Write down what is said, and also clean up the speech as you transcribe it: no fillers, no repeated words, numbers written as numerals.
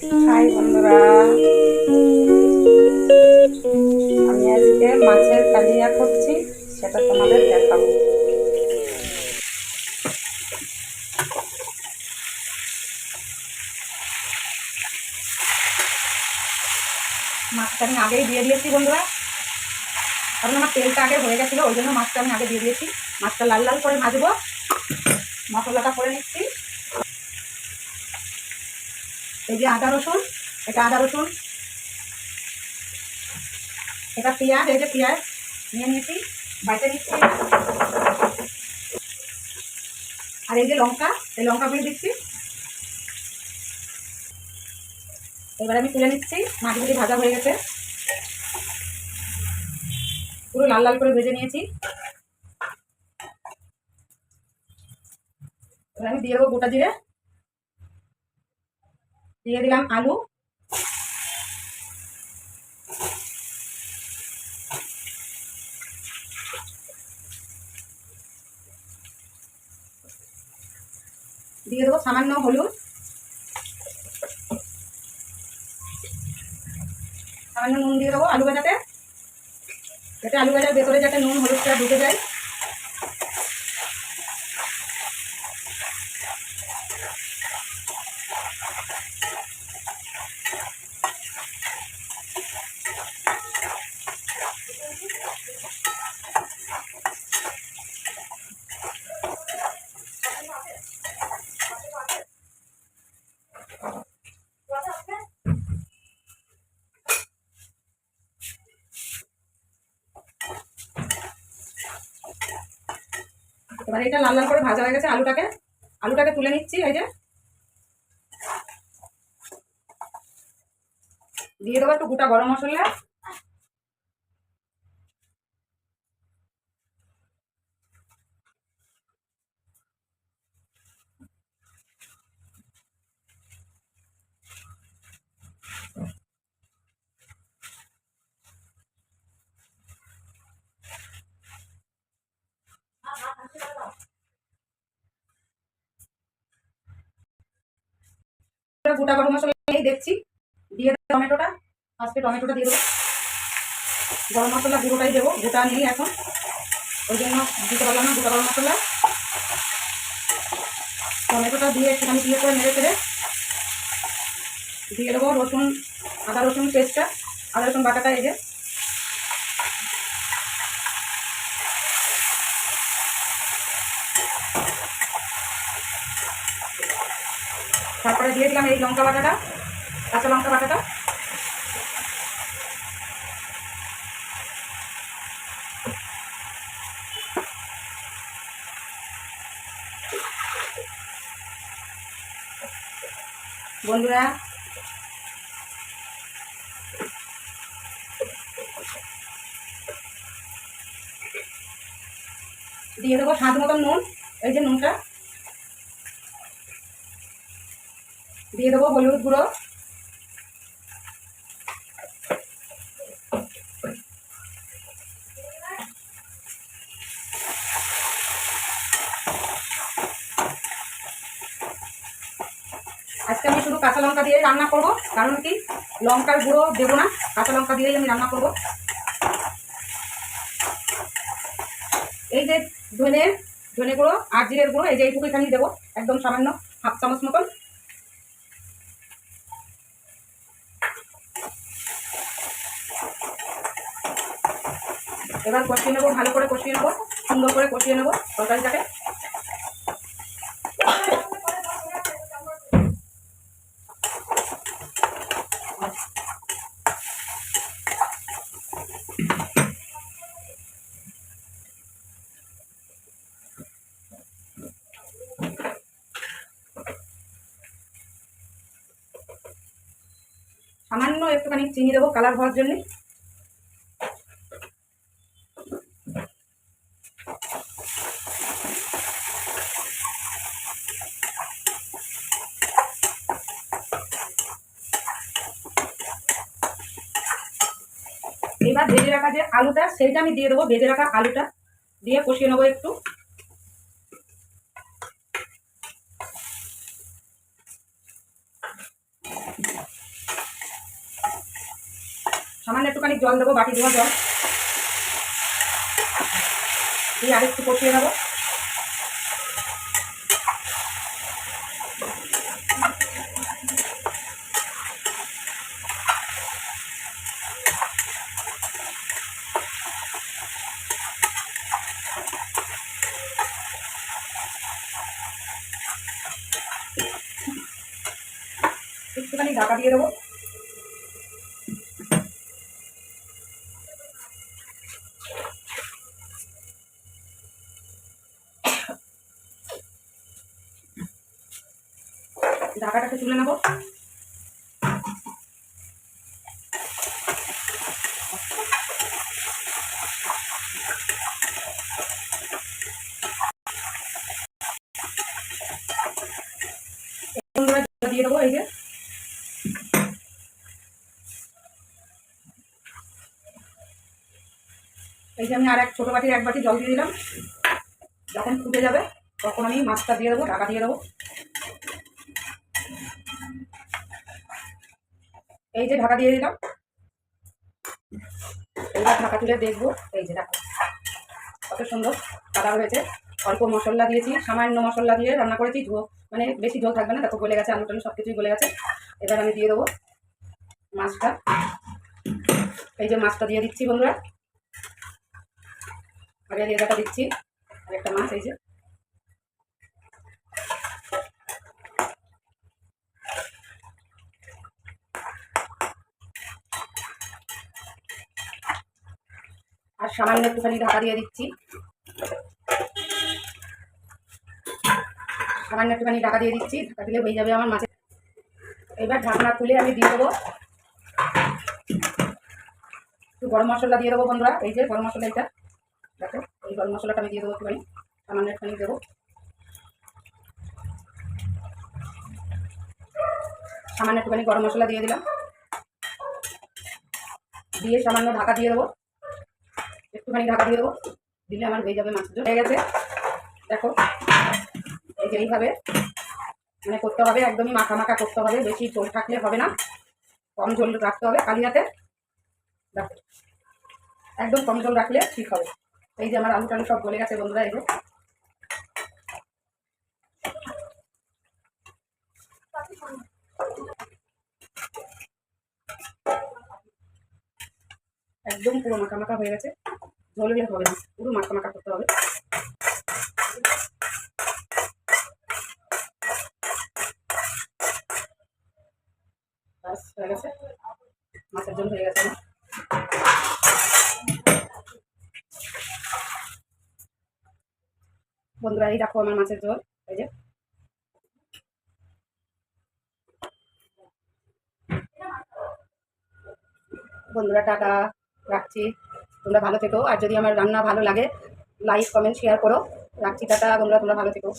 High বন্ধুরা, আমি আজকে মাছের কালিয়া করছি, সেটা তোমাদের দেখাবো। মাছটা আমি আগেই দিয়ে দিয়েছি বন্ধুরা, কারণ আমার তেলটা আগে হয়ে গেছিলো, ওই জন্য মাছটা আমি আগে দিয়ে দিয়েছি। মাছটা লাল লাল করে ভাজবো, মশলাটা করে নিচ্ছি। এই যে আদা রসুন, এটা আদা রসুন, এটা পেঁয়াজ, এই যে পেঁয়াজ নিয়ে নিয়েছি, বাইটে নিচ্ছি। আর এই যে লঙ্কা, এই লঙ্কাগুলো দিচ্ছি। এবার আমি তুলে নিচ্ছি। মাছগুলি ভাজা হয়ে গেছে, পুরো লাল লাল করে ভেজে নিয়েছি। এবার আমি দিয়ে দেবো গোটা জিরে, দিয়ে দিলাম আলু, দিয়ে দেবো সামান্য হলুদ, সামান্য নুন দিয়ে দেবো আলু ভাজাতে, যাতে আলু ভাজার ভেতরে যাতে নুন হলুদটা ঢুকে যায়। এবার এটা লাল লাল করে ভাজা হয়ে গেছে, আলুটাকে তুলে নিচ্ছি। এই যে দিয়ে দেবো একটু গোটা গরম মশলা, গোটা গরম মশলা এই দেখছি। দিয়ে দেবো টমেটোটা, ফার্স্টে টমেটোটা দিয়ে দেবো। গরম মশলা গুঁড়োটাই দেবো, গোটা নেই এখন, ওই জন্য দিতে পারলাম না গোটা গরম মশলা। টমেটোটা দিয়ে একটুখানি দিয়ে করে নেড়ে ফেলে দিয়ে দেবো রসুন, আদা রসুন পেস্টটা, আদা রসুন বাটাটা। এই যে তারপরে দিয়ে দিলাম এই লঙ্কা বাটাটা, কাঁচা লঙ্কা বাটাটা। বন্ধুরা, দিয়ে দেবো স্বাদ মতন নুন, এই যে নুনটা দিয়ে দেবো, হলুদ গুঁড়ো, আজকে আমি শুধু কাঁচা লঙ্কা দিয়ে রান্না করব, কারণ কি লঙ্কার গুঁড়ো দেবো না, কাঁচা লঙ্কা দিয়েই আমি রান্না করব। এই যে ধনে গুঁড়ো আর জিরের গুঁড়ো, এই যে এইটুকু এখানে দেবো, একদম সামান্য হাফ চামচ মতন। এবার কষিয়ে নেবো, ভালো করে কষিয়ে নেবো, সুন্দর করে কষিয়ে নেবো তরকারিটাকে। সামান্য একটুখানি চিনি দেবো কালার হওয়ার জন্য। এবার ভেজে রাখা যে আলুটা, সেইটা আমি দিয়ে দেবো, ভেজে রাখা আলুটা দিয়ে কষিয়ে নেবো একটু। সামান্য একটুখানি জল দেবো, বাটি দেওয়া জল দিয়ে আরেকটু কষিয়ে নেবো। একটুখানি ঢাকা দিয়ে দেবো। ঢাকাটাকে তুলে নেবো। দিয়ে দেবো। এই যে আমি আর এক ছোটো বাটির 1 বাটি জল দিয়ে দিলাম। যখন ফুটে যাবে তখন আমি মাছটা দিয়ে দেবো, ঢাকা দিয়ে দেবো। এই যে ঢাকা দিয়ে দিলাম। এবার ঢাকা তুলে দেখবো। এই যে দেখো কত সুন্দর কালার হয়েছে। অল্প মশলা দিয়েছি, সামান্য মশলা দিয়ে রান্না করেছি, মানে বেশি ঝোল থাকবে না। দেখো গলে গেছে, আলু টালু সব কিছুই গলে গেছে। এবার আমি দিয়ে দেবো মাছটা। এই যে মাছটা দিয়ে দিচ্ছি বন্ধুরা। আগে লেজাটা দিচ্ছি, আর একটা মাছ। এই যে আর সামান্য একটুখানি ঢাকা দিয়ে দিচ্ছি। সামান্য একটুখানি ঢাকা দিয়ে দিচ্ছি, ঢাকা দিলে হয়ে যাবে আমার মাছের। এবার ঢাকনা খুলে আমি দিয়ে দেবো একটু গরম মশলা দিয়ে দেবো বন্ধুরা। এই যে গরম মশলা, এটা দেখো এই গরম মশলাটা আমি দিয়ে দেবো একটুখানি, সামান্য একটুখানি দেবো। সামান্য একটুখানি গরম মশলা দিয়ে দিলাম, দিয়ে সামান্য ঢাকা দিয়ে দেবো। একটুখানি ঢাকা দিয়ে দেবো, দিলে আমার হয়ে যাবে মাছ। হয়ে গেছে দেখো। এই যে এইভাবে মানে করতে হবে, একদমই মাখা মাখা করতে হবে, বেশি ঝোল থাকলে হবে না, কম ঝোল রাখতে হবে কালিয়াতে। দেখো একদম কম ঝোল রাখলে ঠিক হবে। এই যে আমার আলু টালু সব গলে গেছে বন্ধুরা। এই যে একদম পুরো মাখা মাখা হয়ে গেছে, ঝোল হলে হবে না, পুরো মাখা মাখা করতে হবে। বাস হয়ে গেছে, মাছের ঝোল হয়ে গেছে। বন্ধুরা এই দেখো আমার মাছের ঝোল। এই যে বন্ধুরা টাটা, রাখছি। তোমরা ভালো থেকো, আর যদি আমার রান্না ভালো লাগে লাইক কমেন্ট শেয়ার করো। রাখছি, টাটা বন্ধুরা, তোমরা ভালো থেকো।